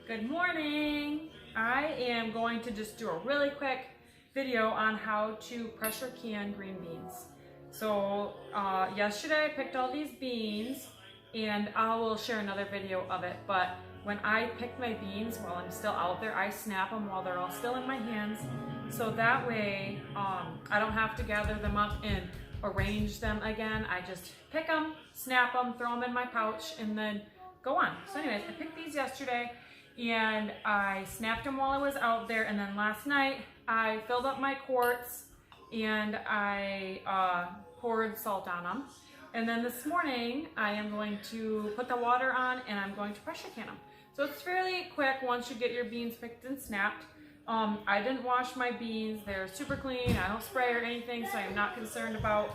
Good morning. I am going to just do a really quick video on how to pressure can green beans. So yesterday I picked all these beans and I will share another video of it, but when I pick my beans while I'm still out there, I snap them while they're all still in my hands, so that way I don't have to gather them up and arrange them again. I just pick them, snap them, throw them in my pouch, and then go on. So anyways, I picked these yesterday and I snapped them while I was out there, and then last night I filled up my quarts and I poured salt on them. And then this morning I am going to put the water on and I'm going to pressure can them. So it's fairly quick once you get your beans picked and snapped. I didn't wash my beans, they're super clean, I don't spray or anything, so I'm not concerned about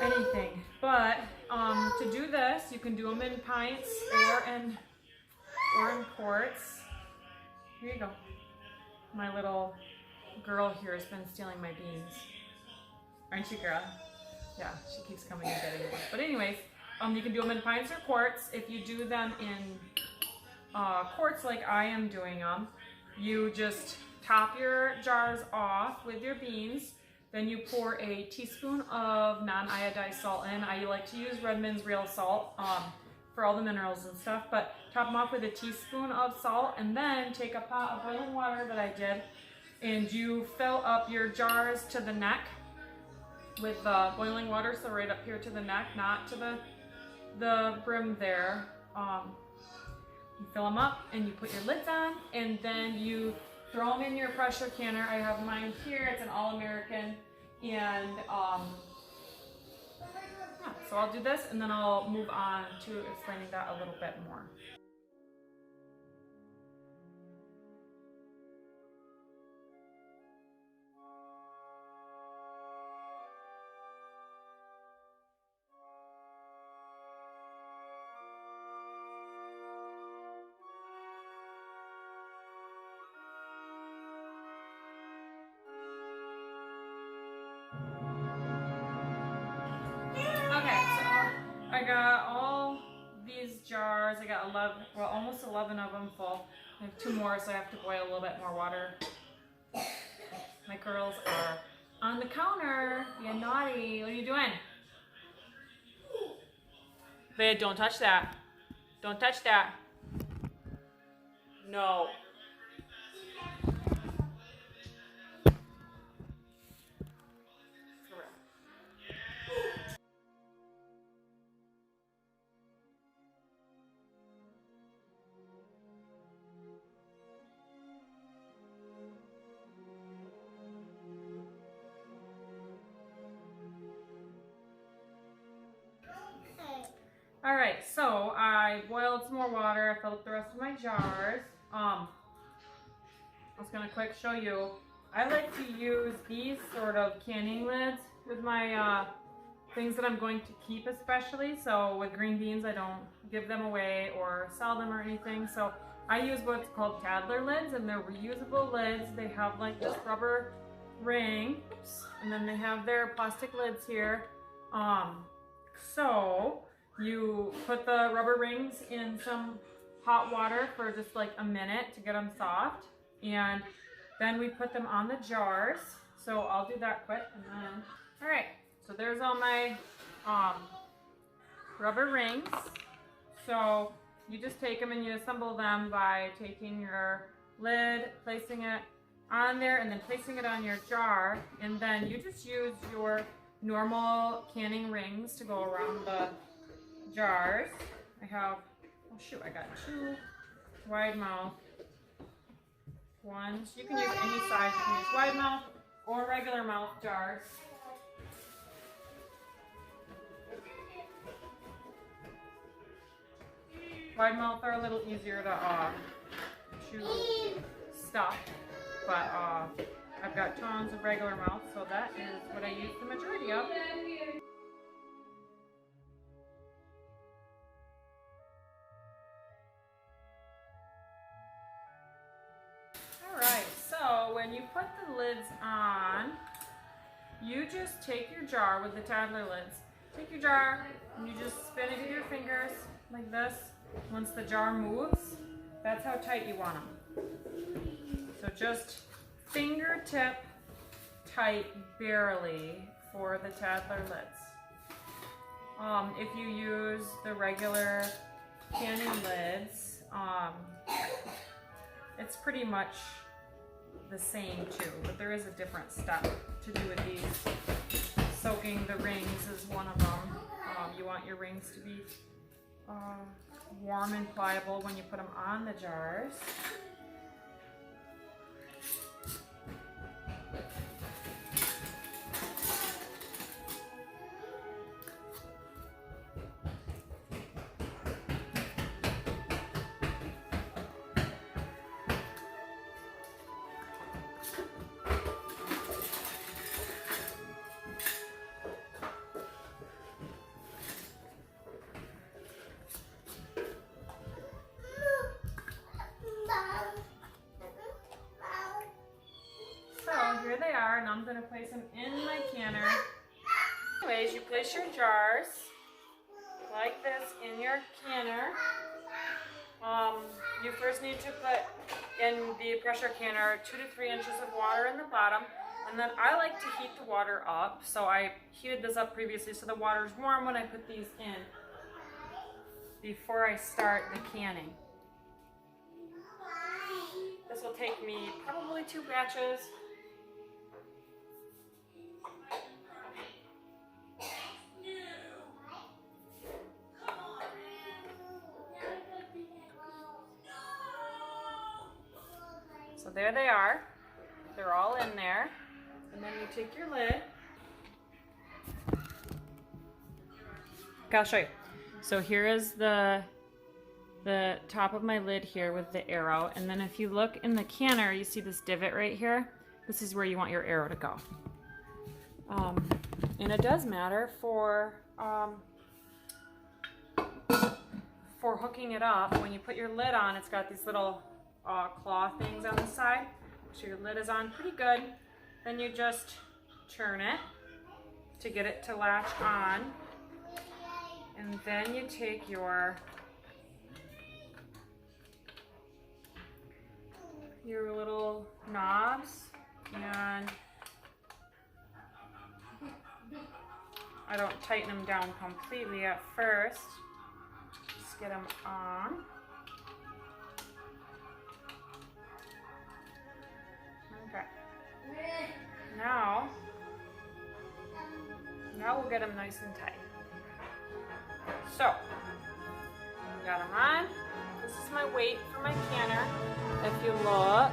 anything. But to do this, you can do them in pints or in quarts. Here you go. My little girl here has been stealing my beans. Aren't you, girl? Yeah, she keeps coming and getting them. But anyways, you can do them in pints or quarts. If you do them in quarts like I am doing them, you just top your jars off with your beans. Then you pour a teaspoon of non-iodized salt in. I like to use Redmond's real salt for all the minerals and stuff, but top them off with a teaspoon of salt, and then take a pot of boiling water that I did, and you fill up your jars to the neck with boiling water, so right up here to the neck, not to the brim there. You fill them up and you put your lids on, and then you throw them in your pressure canner. I have mine here, it's an All-American, and yeah, so I'll do this and then I'll move on to explaining that a little bit more. I got all these jars. I got 11, well, almost 11 of them full. I have 2 more, so I have to boil a little bit more water. My girls are on the counter. You're naughty. What are you doing? Babe, don't touch that. Don't touch that. No. All right, so I boiled some more water. I filled up the rest of my jars. I was gonna quick show you. I like to use these sort of canning lids with my things that I'm going to keep, especially. So with green beans, I don't give them away or sell them or anything. So I use what's called Tadler lids, and they're reusable lids. They have like this rubber ring, and then they have their plastic lids here. So you put the rubber rings in some hot water for just like a minute to get them soft, and then we put them on the jars. So I'll do that quick, and then, all right, so there's all my rubber rings. So you just take them and you assemble them by taking your lid, placing it on there, and then placing it on your jar, and then you just use your normal canning rings to go around the jars. I have, oh shoot, I got 2 wide mouth ones. You can use any size. You can use wide mouth or regular mouth jars. Wide mouth are a little easier to stuff, but I've got tons of regular mouth, so that is what I use the majority of. Alright, so when you put the lids on, you just take your jar with the Tadler lids. Take your jar and you just spin it with your fingers like this. Once the jar moves, That's how tight you want them. So just fingertip tight, barely, for the Tattler lids. If you use the regular canning lids, it's pretty much the same too, but there is a different step to do with these. Soaking the rings is one of them. You want your rings to be warm and pliable when you put them on the jars. Here they are, and I'm going to place them in my canner. Anyways, you place your jars like this in your canner. You first need to put in the pressure canner 2 to 3 inches of water in the bottom, and then I like to heat the water up. So I heated this up previously so the water is warm when I put these in before I start the canning. This will take me probably 2 batches. So there they are. They're all in there. And then you take your lid. Okay, I'll show you. So here is the top of my lid here with the arrow. And then if you look in the canner, you see this divot right here. This is where you want your arrow to go. And it does matter for hooking it up. When you put your lid on, it's got these little claw things on the side. So your lid is on pretty good. Then you just turn it to get it to latch on. And then you take your little knobs, and I don't tighten them down completely at first. Just get them on. Okay. Now we'll get them nice and tight. So, got them on. This is my weight for my canner. If you look,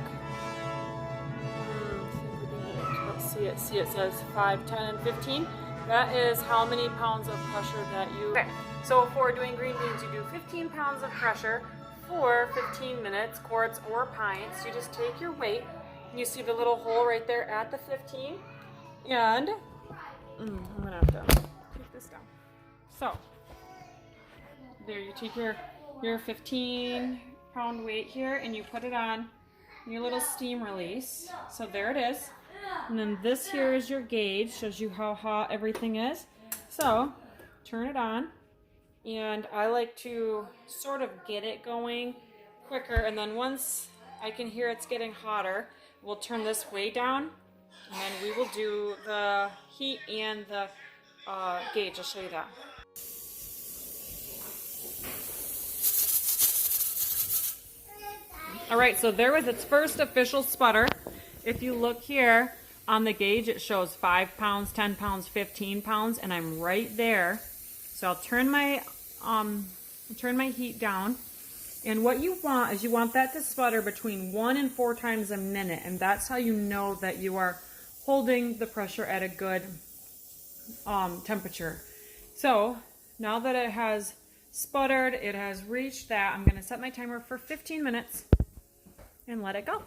let's see, it says 5, 10, and 15. That is how many pounds of pressure that you... Okay, so for doing green beans, you do 15 pounds of pressure for 15 minutes, quarts or pints. You just take your weight, and you see the little hole right there at the 15, and I'm gonna have to take this down. So, there you take your 15-pound weight here, and you put it on your little steam release. So there it is. And then this here is your gauge, shows you how hot everything is. So turn it on, and I like to sort of get it going quicker, and then once I can hear it's getting hotter, we'll turn this way down, and we will do the heat and the gauge. I'll show you that. All right, so there was its first official sputter. If you look here on the gauge, it shows 5 pounds, 10 pounds, 15 pounds, and I'm right there. So I'll turn my heat down. And what you want is you want that to sputter between 1 and 4 times a minute, and that's how you know that you are holding the pressure at a good temperature. So now that it has sputtered, it has reached that, I'm going to set my timer for 15 minutes and let it go.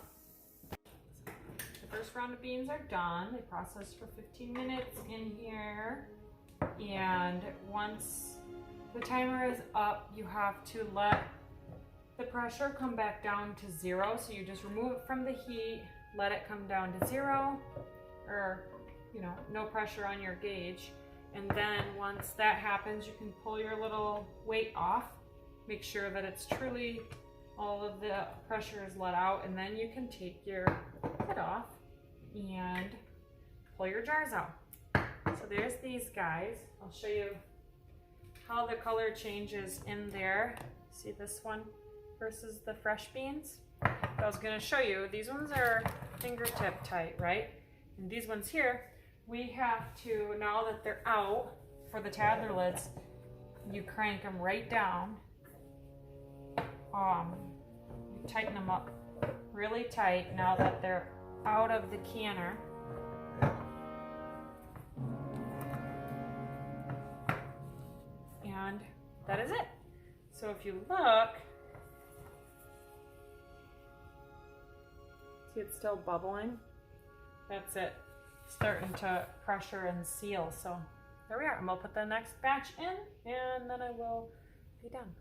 The first round of beans are done. They processed for 15 minutes in here, and once the timer is up, you have to let the pressure come back down to 0. So you just remove it from the heat, let it come down to 0, or no pressure on your gauge. And then once that happens, you can pull your little weight off. Make sure that it's truly all of the pressure is let out, and then you can take your lid off and pull your jars out. So there's these guys. I'll show you how the color changes in there. See this one versus the fresh beans? I was gonna show you, these ones are fingertip tight, right? And these ones here, we have to, now that they're out for the Tadler lids, you crank them right down. You tighten them up really tight now that they're out of the canner. And that is it. So if you look, see it's still bubbling? That's it, starting to pressure and seal. So there we are, and we'll put the next batch in and then I will be done.